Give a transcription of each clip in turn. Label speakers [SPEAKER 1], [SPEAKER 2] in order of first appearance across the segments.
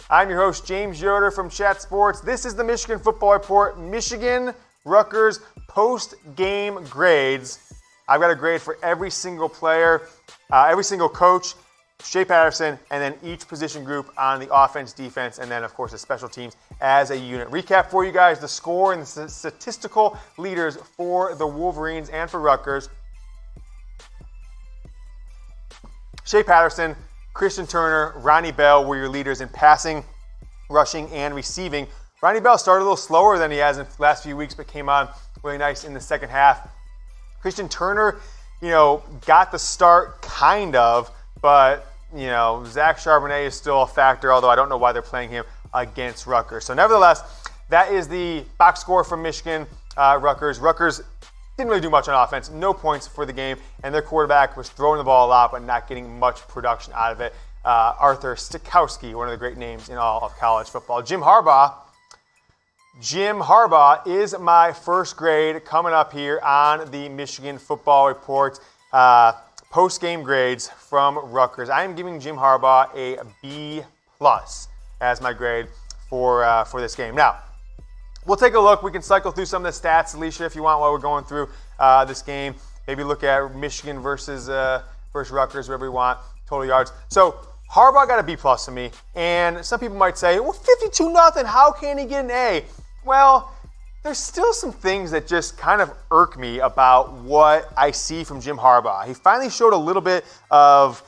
[SPEAKER 1] I'm your host, James Yoder from Chat Sports. This is the Michigan Football Report, Michigan Rutgers post-game grades. I've got a grade for every single player, every single coach, Shea Patterson, and then each position group on the offense, defense, and then, of course, the special teams as a unit. Recap for you guys, the score and the statistical leaders for the Wolverines and for Rutgers. Shea Patterson, Christian Turner, Ronnie Bell were your leaders in passing, rushing, and receiving. Ronnie Bell started a little slower than he has in the last few weeks, but came on really nice in the second half. Christian Turner, got the start kind of, but, Zach Charbonnet is still a factor, although I don't know why they're playing him against Rutgers. So nevertheless, that is the box score from Michigan, Rutgers. Rutgers didn't really do much on offense, no points for the game, and their quarterback was throwing the ball a lot but not getting much production out of it. Arthur Stikowski, one of the great names in all of college football. Jim Harbaugh is my first grade coming up here on the Michigan Football Report. Post-game grades from Rutgers. I am giving Jim Harbaugh a B+ as my grade for this game. Now, we'll take a look. We can cycle through some of the stats, Alicia, if you want, while we're going through this game. Maybe look at Michigan versus Rutgers, whatever you want, total yards. So Harbaugh got a B+ to me, and some people might say, well, 52-0, how can he get an A? Well, there's still some things that just kind of irk me about what I see from Jim Harbaugh. He finally showed a little bit of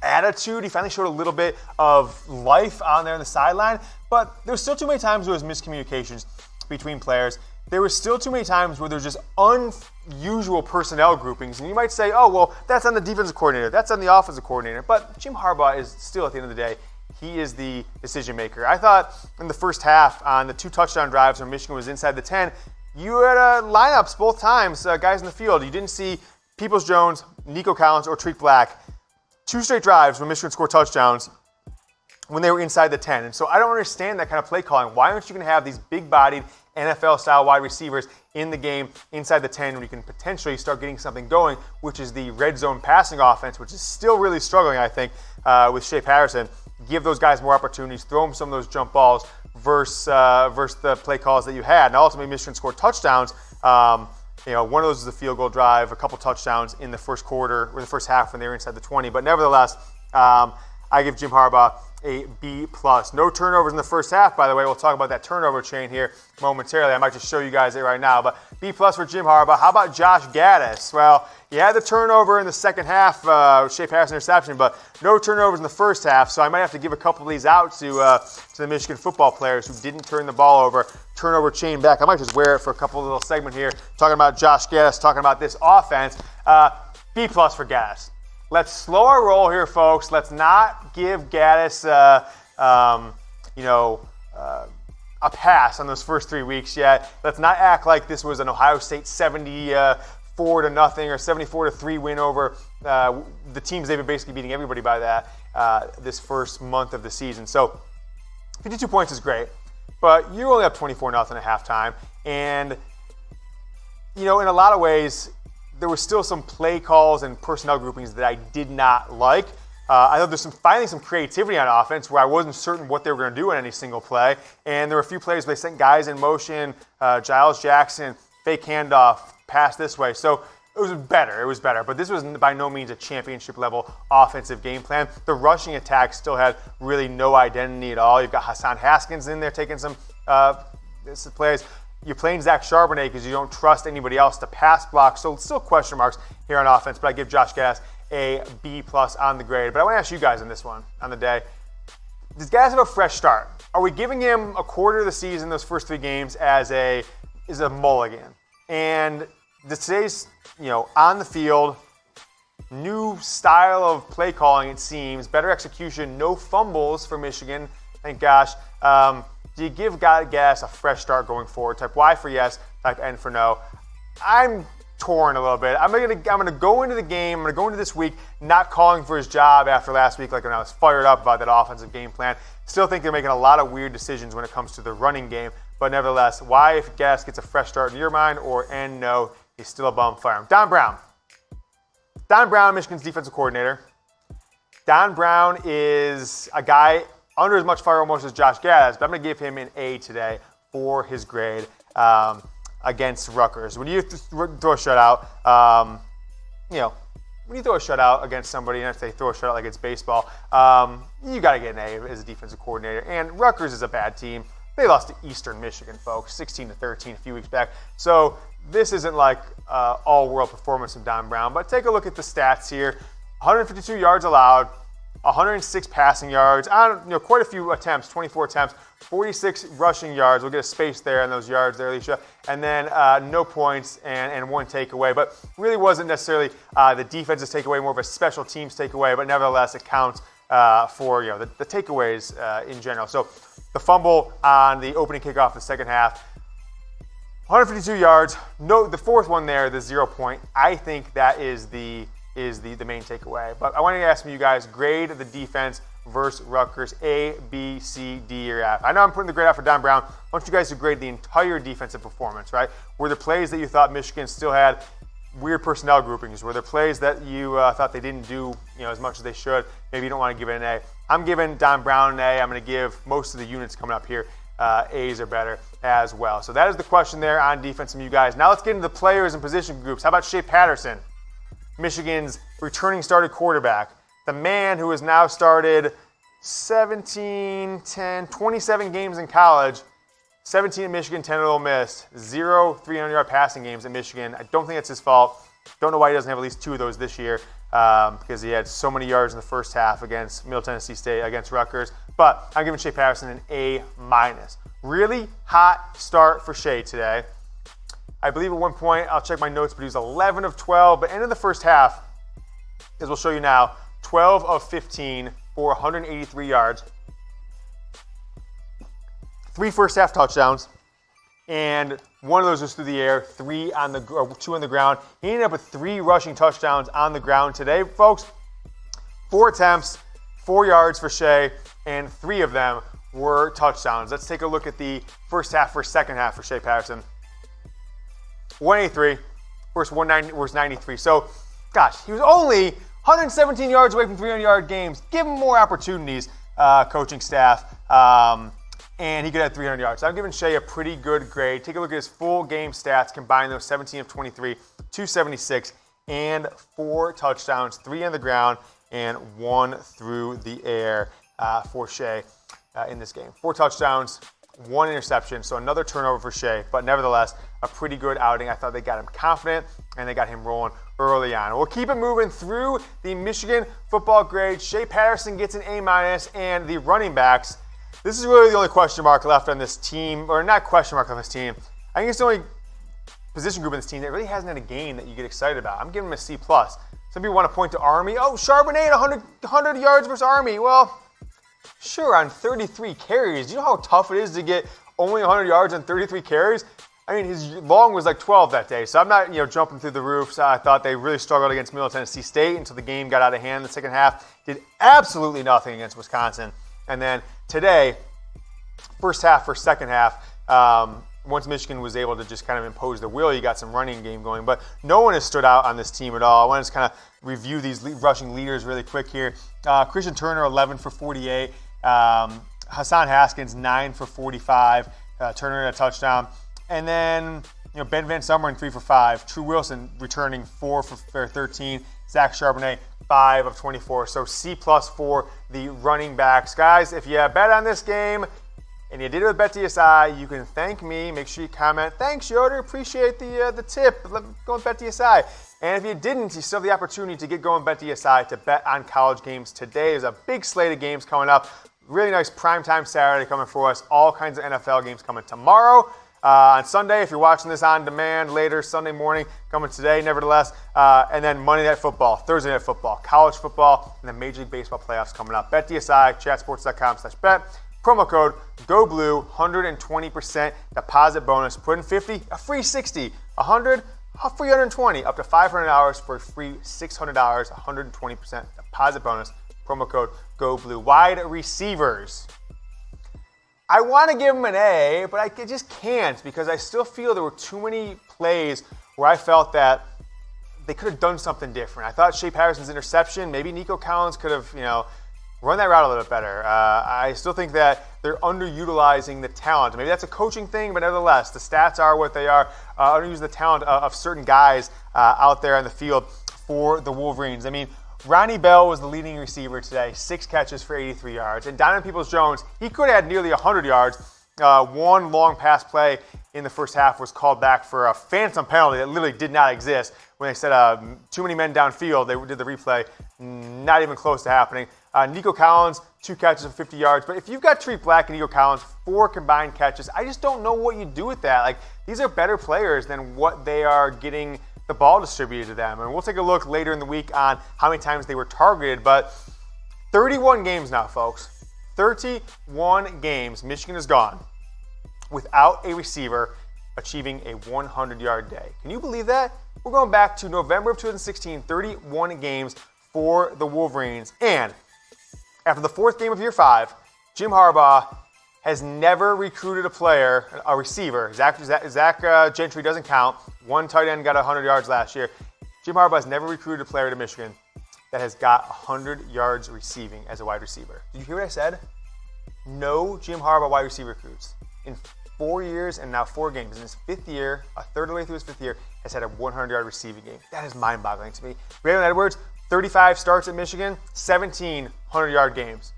[SPEAKER 1] attitude. He finally showed a little bit of life on there on the sideline, but there was still too many times where there was miscommunications between players. There was still too many times where there's just unusual personnel groupings, and you might say, oh, well, that's on the defensive coordinator, that's on the offensive coordinator, but Jim Harbaugh is still, at the end of the day, he is the decision maker. I thought in the first half on the 2 touchdown drives where Michigan was inside the 10, you had lineups both times, guys in the field. You didn't see Peoples-Jones, Nico Collins, or Treat Black. 2 straight drives when Michigan scored touchdowns when they were inside the 10. And so I don't understand that kind of play calling. Why aren't you going to have these big-bodied NFL-style wide receivers in the game inside the 10 when you can potentially start getting something going, which is the red zone passing offense, which is still really struggling, I think, with Shea Patterson. Give those guys more opportunities, throw them some of those jump balls versus the play calls that you had. And ultimately, Michigan scored touchdowns. One of those is a field goal drive, a couple touchdowns in the first quarter or the first half when they were inside the 20. But nevertheless, I give Jim Harbaugh a B+. No turnovers in the first half, by the way. We'll talk about that turnover chain here momentarily. I might just show you guys it right now. But B+ for Jim Harbaugh. How about Josh Gattis? Well, he had the turnover in the second half, Shea Patterson interception, but no turnovers in the first half. So I might have to give a couple of these out to the Michigan football players who didn't turn the ball over. Turnover chain back. I might just wear it for a couple of little segment here, talking about Josh Gattis, talking about this offense. B+ for Gattis. Let's slow our roll here, folks. Let's not give Gattis, a pass on those first 3 weeks yet. Let's not act like this was an Ohio State 74-0 or 74-3 win over the teams they've been basically beating everybody by that this first month of the season. So 52 points is great, but you're only up 24-0 at halftime. And, in a lot of ways, there were still some play calls and personnel groupings that I did not like. I thought there's finally some creativity on offense where I wasn't certain what they were going to do in any single play. And there were a few plays where they sent guys in motion, Giles Jackson, fake handoff, pass this way. So it was better. But this was by no means a championship-level offensive game plan. The rushing attack still had really no identity at all. You've got Hassan Haskins in there taking some plays. You're playing Zach Charbonnet because you don't trust anybody else to pass block. So still question marks here on offense, but I give Josh Gattis a B+ on the grade. But I want to ask you guys on this one, on the day, does Gattis have a fresh start? Are we giving him a quarter of the season, those first 3 games, as a mulligan? And today's, on the field, new style of play calling, it seems, better execution, no fumbles for Michigan, thank gosh. Do you give Gattis a fresh start going forward? Type Y for yes, type N for no. I'm torn a little bit. I'm gonna go into the game. I'm gonna go into this week not calling for his job after last week, like when I was fired up about that offensive game plan. Still think they're making a lot of weird decisions when it comes to the running game. But nevertheless, Y if Gattis gets a fresh start in your mind, or N no, he's still a bum. Fire him. Don Brown, Michigan's defensive coordinator. Don Brown is a guy under as much fire almost as Josh Gattis, but I'm going to give him an A today for his grade against Rutgers. When you throw a shutout, when you throw a shutout against somebody, and if they throw a shutout like it's baseball, you got to get an A as a defensive coordinator. And Rutgers is a bad team. They lost to Eastern Michigan, folks, 16-13 a few weeks back. So this isn't like all-world performance from Don Brown. But take a look at the stats here. 152 yards allowed, 106 passing yards, quite a few attempts, 24 attempts, 46 rushing yards. We'll get a space there on those yards there, Alicia. And then no points and one takeaway. But really wasn't necessarily the defense's takeaway, more of a special teams takeaway. But nevertheless, it counts for the takeaways in general. So the fumble on the opening kickoff of the second half, 152 yards. No, the fourth one there, the 0 point. I think that is the main takeaway. But I want to ask you guys, grade the defense versus Rutgers, A, B, C, D, or F. I know I'm putting the grade out for Don Brown. I want you guys to grade the entire defensive performance, right? Were there plays that you thought Michigan still had weird personnel groupings? Were there plays that you thought they didn't do as much as they should? Maybe you don't want to give it an A. I'm giving Don Brown an A. I'm going to give most of the units coming up here A's or better as well. So that is the question there on defense from you guys. Now let's get into the players and position groups. How about Shea Patterson, Michigan's returning starting quarterback, the man who has now started 27 games in college, 17 at Michigan, 10 at Ole Miss, 0 300-yard passing games at Michigan. I don't think that's his fault. Don't know why he doesn't have at least 2 of those this year because he had so many yards in the first half against Middle Tennessee State, against Rutgers. But I'm giving Shea Patterson an A-. Really hot start for Shea today. I believe at one point, I'll check my notes, but he was 11 of 12. But ended the first half, as we'll show you now, 12 of 15 for 183 yards. 3 first half touchdowns, and one of those was through the air, 2 on the ground. He ended up with 3 rushing touchdowns on the ground today, folks. 4 attempts, 4 yards for Shea, and 3 of them were touchdowns. Let's take a look at the first half versus second half for Shea Patterson. 183 versus 93. So, gosh, he was only 117 yards away from 300-yard games. Give him more opportunities, coaching staff. And he could have 300 yards. So I'm giving Shea a pretty good grade. Take a look at his full game stats. Combine those 17 of 23, 276, and 4 touchdowns, 3 on the ground, and 1 through the air for Shea in this game. 4 touchdowns, 1 interception, so another turnover for Shea, but nevertheless, a pretty good outing. I thought they got him confident, and they got him rolling early on. We'll keep it moving through the Michigan football grade. Shea Patterson gets an A-, and the running backs, this is really the only question mark left on this team, or not question mark on this team. I think it's the only position group in this team that really hasn't had a game that you get excited about. I'm giving them a C+. Some people want to point to Army. Oh, Charbonnet at 100 yards versus Army. Well, sure, on 33 carries. Do you know how tough it is to get only 100 yards on 33 carries? I mean, his long was like 12 that day, so I'm not jumping through the roof. I thought they really struggled against Middle Tennessee State until the game got out of hand in the second half. Did absolutely nothing against Wisconsin. And then today, first half for second half, once Michigan was able to just kind of impose their will, you got some running game going. But no one has stood out on this team at all. I want to just kind of review these rushing leaders really quick here. Christian Turner, 11 for 48. Hassan Haskins, 9 for 45. Turner had a touchdown. And then Ben Van Sumeren, 3 for 5. True Wilson returning 4 for 13. Zach Charbonnet, 5 of 24. So C+ for the running backs. Guys, if you bet on this game and you did it with BetDSI, you can thank me. Make sure you comment. Thanks, Yoder. Appreciate the tip. Let me go with BetDSI. And if you didn't, you still have the opportunity to get going with BetDSI to bet on college games today. There's a big slate of games coming up. Really nice primetime Saturday coming for us. All kinds of NFL games coming tomorrow. On Sunday, if you're watching this on demand later, Sunday morning, coming today, nevertheless. And then Monday Night Football, Thursday Night Football, college football, and then Major League Baseball playoffs coming up. BetDSI, chatsports.com/bet. Promo code GOBLUE, 120% deposit bonus. Put in 50, a free 60. 100, a free 120. Up to $500 for a free $600, 120% deposit bonus. Promo code GOBLUE. Wide receivers. I want to give them an A, but I just can't because I still feel there were too many plays where I felt that they could have done something different. I thought Shea Patterson's interception, maybe Nico Collins could have, run that route a little bit better. I still think that they're underutilizing the talent. Maybe that's a coaching thing, but nevertheless, the stats are what they are. Underusing the talent of certain guys out there on the field for the Wolverines. I mean, Ronnie Bell was the leading receiver today, 6 catches for 83 yards. And Donovan Peoples-Jones, he could have had nearly 100 yards. One long pass play in the first half was called back for a phantom penalty that literally did not exist. When they said too many men downfield, they did the replay. Not even close to happening. Nico Collins, 2 catches for 50 yards. But if you've got Tariq Black and Nico Collins, 4 combined catches, I just don't know what you do with that. Like, these are better players than what they are getting the ball distributed to them. And we'll take a look later in the week on how many times they were targeted. But 31 games now, folks. 31 games Michigan has gone without a receiver achieving a 100-yard day. Can you believe that? We're going back to November of 2016, 31 games for the Wolverines. And after the 4th game of year 5, Jim Harbaugh has never recruited a receiver. Zach Gentry doesn't count. One tight end got 100 yards last year. Jim Harbaugh has never recruited a player to Michigan that has got 100 yards receiving as a wide receiver. Did you hear what I said? No Jim Harbaugh wide receiver recruits in 4 years and now 4 games. In his 5th year, a third of the way through his 5th year, has had a 100-yard receiving game. That is mind-boggling to me. Braylon Edwards, 35 starts at Michigan, 17 100-yard games.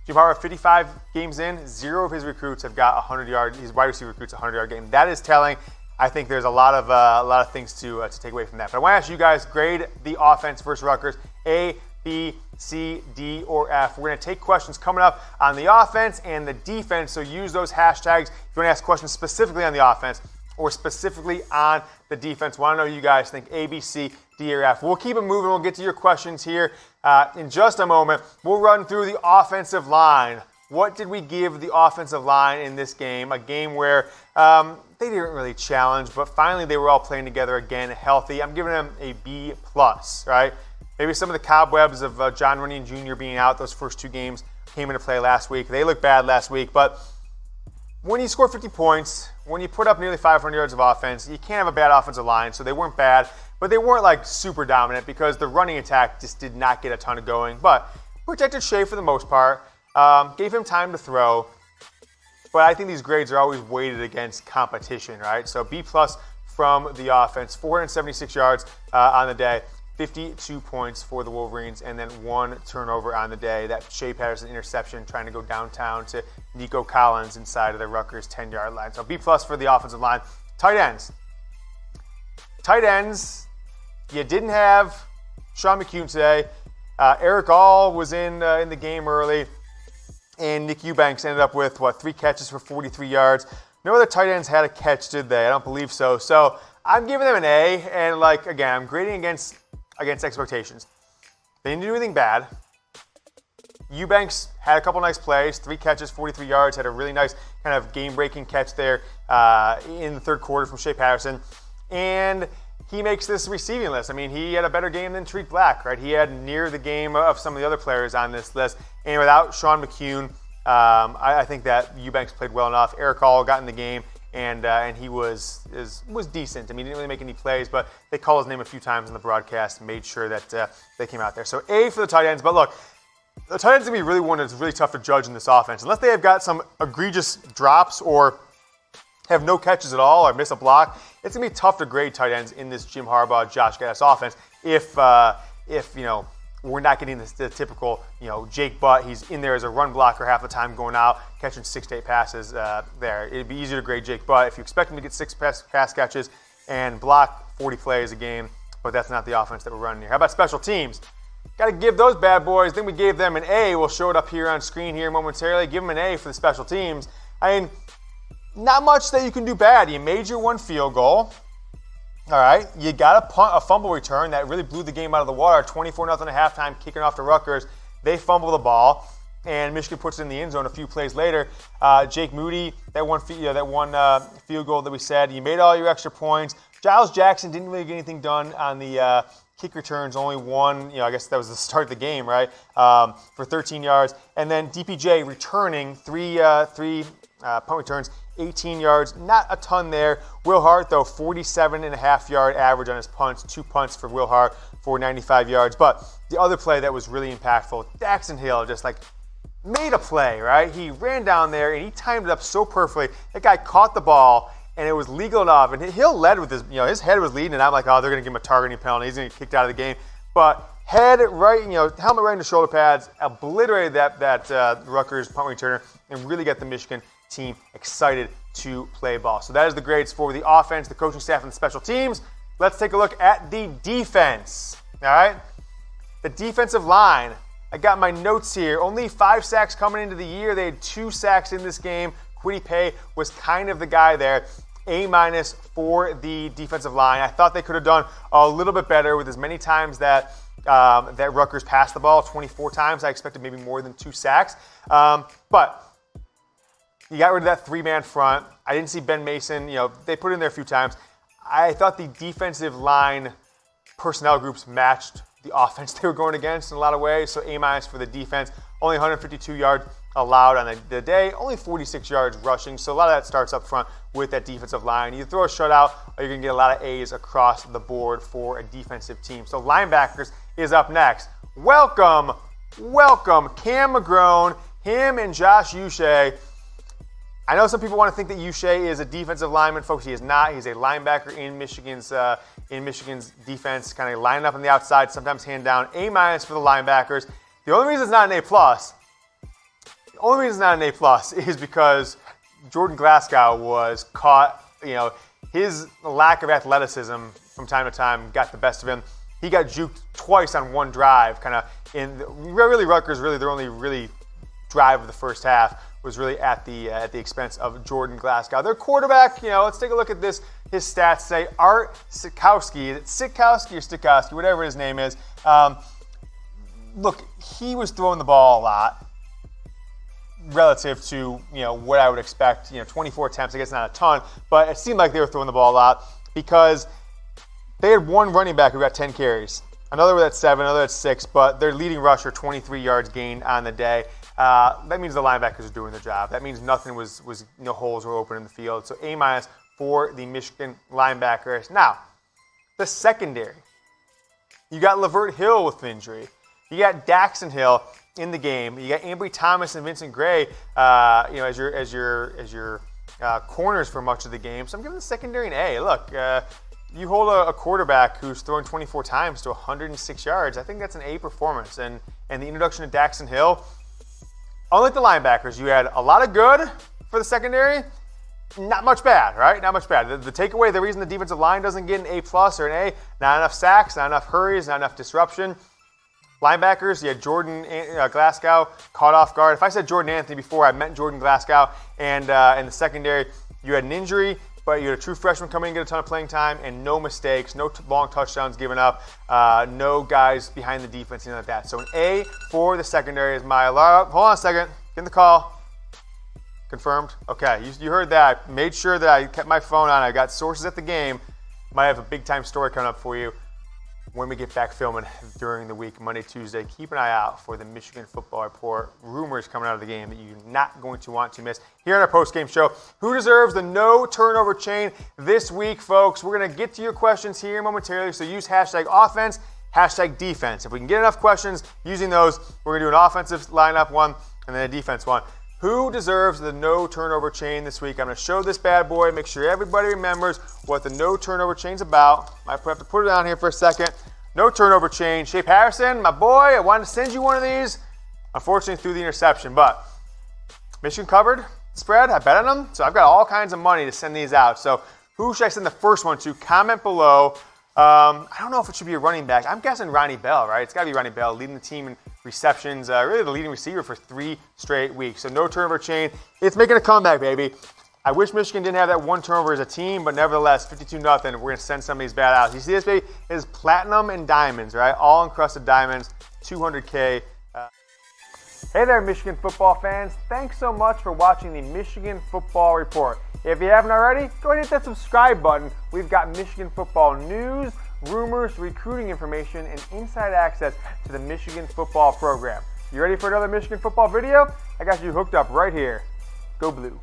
[SPEAKER 1] Jim Harbaugh, 55 games in, 0 of his recruits have got 100-yard. His wide receiver recruits 100-yard game. That is telling. I think there's a lot of things to take away from that. But I want to ask you guys, grade the offense versus Rutgers. A, B, C, D, or F. We're going to take questions coming up on the offense and the defense, so use those hashtags if you want to ask questions specifically on the offense or specifically on the defense. I want to know you guys think A, B, C, D, or F. We'll keep it moving. We'll get to your questions here in just a moment. We'll run through the offensive line. What did we give the offensive line in this game? A game where they didn't really challenge, but finally they were all playing together again, healthy. I'm giving them a B+, right? Maybe some of the cobwebs of John Runyon Jr. being out those first 2 games came into play last week. They looked bad last week, but when you score 50 points, when you put up nearly 500 yards of offense, you can't have a bad offensive line, so they weren't bad, but they weren't like super dominant because the running attack just did not get a ton of going. But protected Shea for the most part, gave him time to throw, but I think these grades are always weighted against competition, right? So B+ from the offense, 476 yards on the day. 52 points for the Wolverines, and then 1 turnover on the day. That Shea Patterson interception trying to go downtown to Nico Collins inside of the Rutgers 10-yard line. So B+ for the offensive line. Tight ends. You didn't have Sean McCune today. Eric All was in the game early, and Nick Eubanks ended up with, 3 catches for 43 yards. No other tight ends had a catch, did they? I don't believe so. So I'm giving them an A, and again, I'm grading against expectations. They didn't do anything bad. Eubanks had a couple nice plays, 3 catches, 43 yards, had a really nice kind of game-breaking catch there in the 3rd quarter from Shea Patterson. And he makes this receiving list. I mean, he had a better game than Tariq Black, right? He had near the game of some of the other players on this list. And without Sean McCune, I think that Eubanks played well enough. Eric Hall got in the game, and he was decent. I mean, he didn't really make any plays, but they called his name a few times in the broadcast and made sure that they came out there. So A for the tight ends. But look, the tight ends are going to be really one that's really tough to judge in this offense. Unless they have got some egregious drops or have no catches at all or miss a block, it's going to be tough to grade tight ends in this Jim Harbaugh, Josh Gattis offense if we're not getting the typical, Jake Butt. He's in there as a run blocker half the time, going out, catching 6 to 8 passes there. It'd be easier to grade Jake Butt if you expect him to get 6 pass catches and block 40 plays a game, but that's not the offense that we're running here. How about special teams? Got to give those bad boys. Then we gave them an A. We'll show it up here on screen here momentarily. Give them an A for the special teams. I mean, not much that you can do bad. You made your 1 field goal. All right, you got a fumble return that really blew the game out of the water. 24-0 at halftime, kicking off to Rutgers. They fumble the ball, and Michigan puts it in the end zone a few plays later. Jake Moody, that one field goal that we said, you made all your extra points. Giles Jackson didn't really get anything done on the kick returns, only 1. I guess that was the start of the game, right? For 13 yards, and then DPJ returning three punt returns 18 yards, not a ton there. Will Hart, though, 47.5-yard average on his punts, 2 punts for Will Hart for 95 yards. But the other play that was really impactful, Dax Hill just like made a play, right? He ran down there and he timed it up so perfectly. That guy caught the ball and it was legal enough. And Hill led with his head was leading, and I'm like, oh, they're going to give him a targeting penalty. He's going to get kicked out of the game. But head right, helmet right into shoulder pads, obliterated that Rutgers punt returner, and really got the Michigan team excited to play ball. So that is the grades for the offense, the coaching staff, and the special teams. Let's take a look at the defense. All right, the defensive line. I got my notes here. Only 5 sacks coming into the year. They had 2 sacks in this game. Kwity Paye was kind of the guy there. A- for the defensive line. I thought they could have done a little bit better with as many times that Rutgers passed the ball, 24 times. I expected maybe more than 2 sacks. But you got rid of that 3-man front. I didn't see Ben Mason. They put it in there a few times. I thought the defensive line personnel groups matched the offense they were going against in a lot of ways. So A- for the defense. Only 152 yards allowed on the day. Only 46 yards rushing. So a lot of that starts up front with that defensive line. You throw a shutout, or you're going to get a lot of A's across the board for a defensive team. So linebackers is up next. Welcome, Cam McGrone, him and Josh Uche. I know some people want to think that Uche is a defensive lineman. Folks, he is not. He's a linebacker in Michigan's defense, kind of lining up on the outside, sometimes hand down. A- for the linebackers. The only reason it's not an A+ is because Jordan Glasgow was caught. His lack of athleticism from time to time got the best of him. He got juked twice on one drive, kind of Rutgers, their only really drive of the first half was really at the expense of Jordan Glasgow. Their quarterback, let's take a look at this. His stats say Art Sikowski. Is it Sikowski or Stikowski, whatever his name is. Look, he was throwing the ball a lot relative to what I would expect. 24 attempts, I guess not a ton, but it seemed like they were throwing the ball a lot because they had one running back who got 10 carries. Another with 7, another at 6, but their leading rusher, 23 yards gained on the day. That means the linebackers are doing their job. That means nothing was holes were open in the field. So A- for the Michigan linebackers. Now, the secondary. You got Lavert Hill with an injury. You got Dax Hill in the game. You got Ambry Thomas and Vincent Gray, as your corners for much of the game. So I'm giving the secondary an A. Look, you hold a quarterback who's throwing 24 times to 106 yards. I think that's an A performance. And the introduction of Dax Hill, unlike the linebackers, you had a lot of good for the secondary, not much bad, right? Not much bad. The takeaway, the reason the defensive line doesn't get an A+ or an A, not enough sacks, not enough hurries, not enough disruption. Linebackers, you had Jordan Glasgow caught off guard. If I said Jordan Anthony before, I meant Jordan Glasgow. And in the secondary, you had an injury, but you had a true freshman come in and get a ton of playing time, and no mistakes, no long touchdowns given up, no guys behind the defense, anything like that. So an A for the secondary is my alarm. Hold on a second. Get in the call. Confirmed? Okay, you heard that. I made sure that I kept my phone on. I got sources at the game. Might have a big-time story coming up for you when we get back filming during the week, Monday, Tuesday. Keep an eye out for the Michigan Football Report. Rumors coming out of the game that you're not going to want to miss. Here on our post-game show, who deserves the no-turnover chain this week, folks? We're going to get to your questions here momentarily, so use hashtag offense, hashtag defense. If we can get enough questions using those, we're going to do an offensive lineup one and then a defense one. Who deserves the no-turnover chain this week? I'm going to show this bad boy, make sure everybody remembers what the no-turnover chain's about. Might have to put it on here for a second. No-turnover chain. Shea Patterson, my boy, I wanted to send you one of these. Unfortunately, threw the interception, but Michigan covered the spread. I bet on them, so I've got all kinds of money to send these out. So who should I send the first one to? Comment below. I don't know if it should be a running back. I'm guessing Ronnie Bell, right? It's got to be Ronnie Bell, leading the team in receptions, really the leading receiver for 3 straight weeks. So no turnover chain. It's making a comeback, baby. I wish Michigan didn't have that one turnover as a team, but nevertheless, 52-0. We're going to send some of these bad outs. You see this, baby? It is platinum and diamonds, right? All encrusted diamonds, $200K. Hey there, Michigan football fans. Thanks so much for watching the Michigan Football Report. If you haven't already, go ahead and hit that subscribe button. We've got Michigan football news, rumors, recruiting information, and inside access to the Michigan football program. You ready for another Michigan football video? I got you hooked up right here. Go Blue.